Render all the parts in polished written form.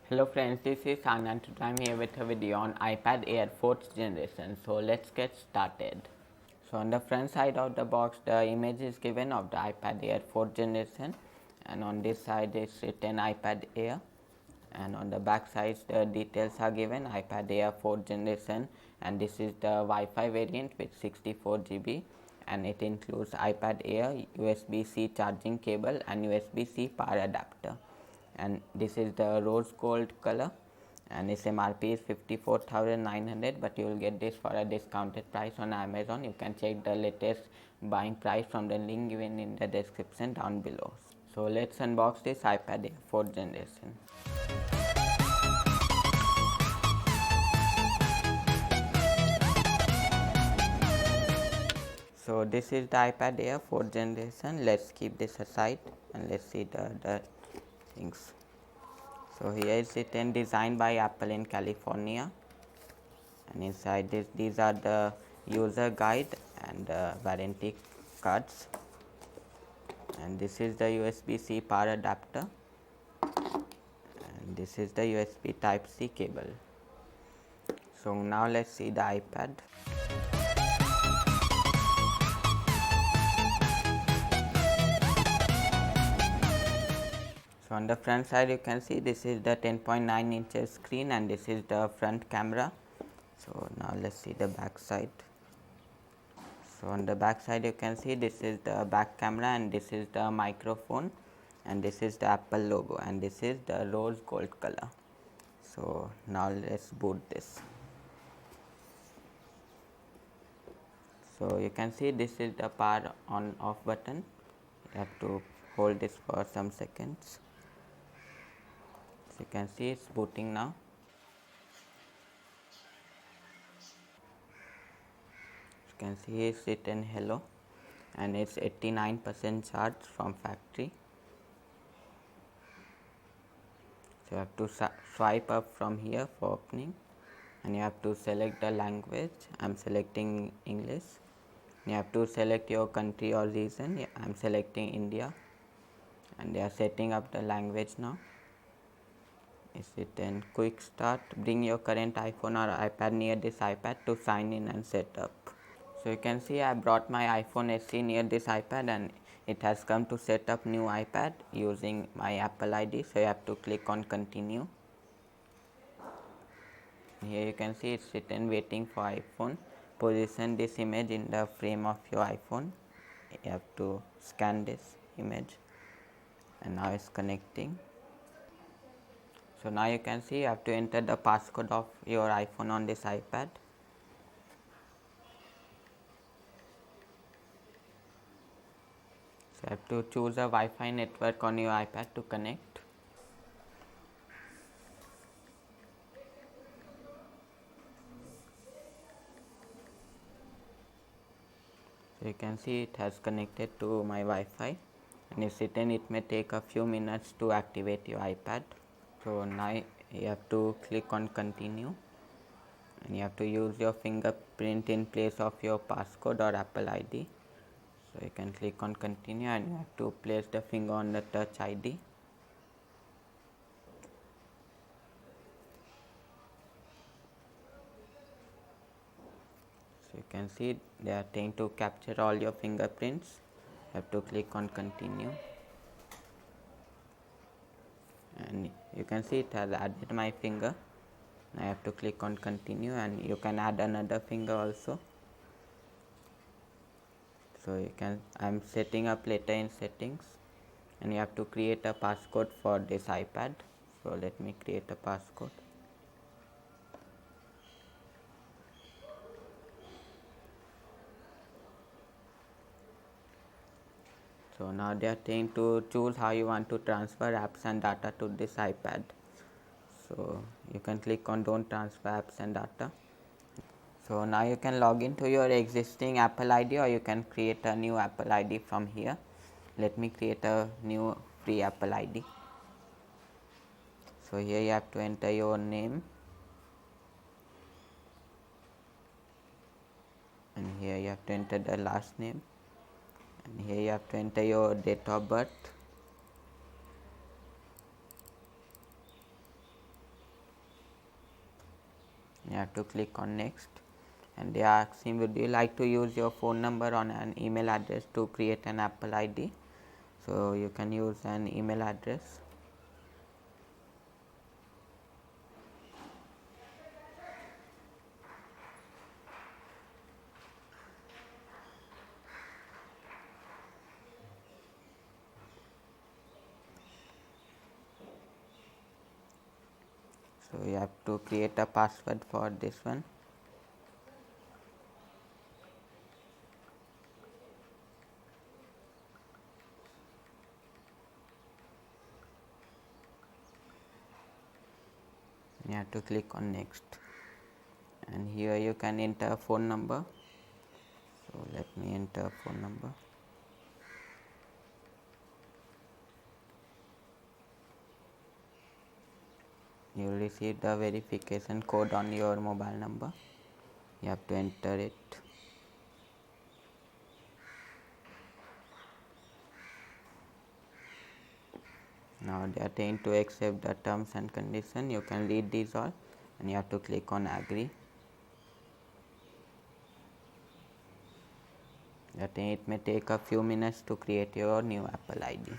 Hello friends, this is Anand. Today I'm here with a video on iPad Air 4th generation. So let's get started. So on the front side of the box, the image is given of the iPad Air 4th generation, and on this side is written iPad Air, and on the back side the details are given iPad Air 4th generation, and this is the Wi-Fi variant with 64 GB, and it includes iPad Air, USB-C charging cable and USB-C power adapter, and this is the rose gold color, and its MRP is 54,900, but you will get this for a discounted price on Amazon. You can check the latest buying price from the link given in the description down below. So let's unbox this iPad Air 4th generation. So this is the iPad Air 4th generation. Let's keep this aside and let's see the other things. So here is written designed by Apple in California, and inside this these are the user guide and warranty cards, and this is the USB-C power adapter, and this is the USB Type-C cable. So now let's see the iPad. So on the front side you can see this is the 10.9 inches screen, and this is the front camera. So now let's see the back side. So on the back side you can see this is the back camera, and this is the microphone, and this is the Apple logo, and this is the rose gold color. So now let's boot this. So you can see this is the power on off button. You have to hold this for some seconds. So you can see it's booting now. You can see it's written hello, and it's 89% charged from factory. So you have to swipe up from here for opening, and you have to select the language. I'm selecting English. You have to select your country or region. I'm selecting India, and they are setting up the language now. Is it then quick start? Bring your current iPhone or iPad near this iPad to sign in and set up. So you can see I brought my iPhone SE near this iPad, and it has come to set up new iPad using my Apple ID. So you have to click on continue. Here you can see it's written waiting for iPhone. Position this image in the frame of your iPhone. You have to scan this image, and now it's connecting. So now you can see you have to enter the passcode of your iPhone on this iPad. So you have to choose a Wi-Fi network on your iPad to connect. So you can see it has connected to my Wi-Fi, and it's written it may take a few minutes to activate your iPad. So now you have to click on continue, and you have to use your fingerprint in place of your passcode or Apple ID. So you can click on continue, and you have to place the finger on the touch ID. So you can see they are trying to capture all your fingerprints. You have to click on continue, and you can see it has added my finger. I have to click on continue, and you can add another finger also. So you can, I'm setting up later in settings, and you have to create a passcode for this iPad. So let me create a passcode. So now they are trying to choose how you want to transfer apps and data to this iPad. So you can click on don't transfer apps and data. So now you can log into your existing Apple ID, or you can create a new Apple ID from here. Let me create a new free Apple ID. So here you have to enter your name, and here you have to enter the last name, and here you have to enter your date of birth, You have to click on next, and they are asking would you like to use your phone number on an email address to create an Apple ID. So you can use an email address. So you have to create a password for this one. You have to click on next, and here you can enter a phone number. So let me enter a phone number. You will receive the verification code on your mobile number. You have to enter it. Now they are trying to accept the terms and conditions. You can read these all, and you have to click on agree. It may take a few minutes to create your new Apple ID.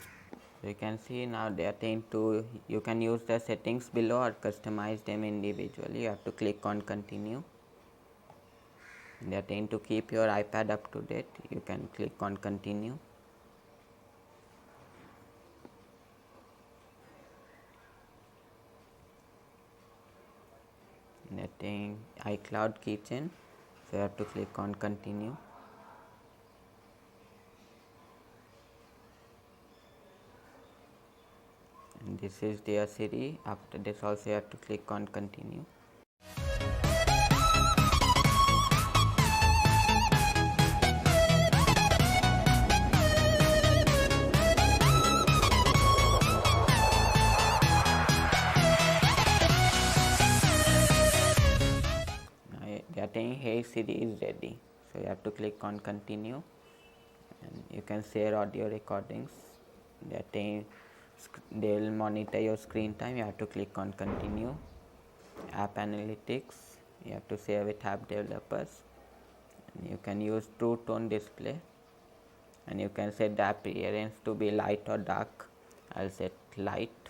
So you can see now they are trying to, you can use the settings below or customize them individually. You have to click on continue. They are trying to keep your iPad up to date. You can click on continue. Netting iCloud keychain, so you have to click on continue. And this is their Siri. After this also you have to click on continue. They are saying hey Siri is ready, so you have to click on continue, and you can share audio recordings. They are saying they will monitor your screen time. You have to click on continue. App analytics, you have to share with app developers, and you can use true tone display, and you can set the appearance to be light or dark. I'll set light,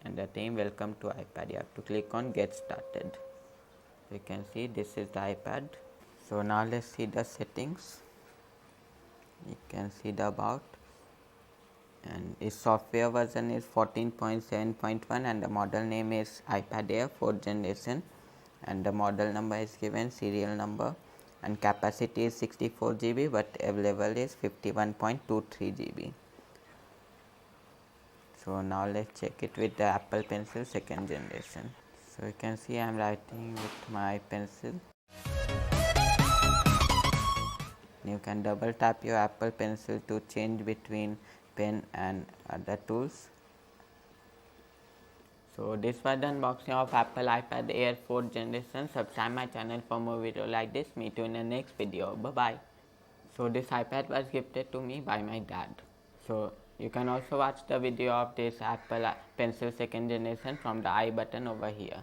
and the name welcome to iPad. You have to click on get started. You can see this is the iPad. So now let's see the settings. You can see the about, and its software version is 14.7.1 and the model name is iPad Air 4th generation, and the model number is given, serial number, and capacity is 64 GB but available is 51.23 GB. So now let's check it with the Apple Pencil 2nd generation. So you can see I am writing with my pencil. You can double tap your Apple Pencil to change between pen and other tools. So this was the unboxing of Apple iPad Air 4th generation. Subscribe my channel for more videos like this. Meet you in the next video. Bye bye. So this iPad was gifted to me by my dad. So you can also watch the video of this Apple Pencil 2nd generation from the I button over here.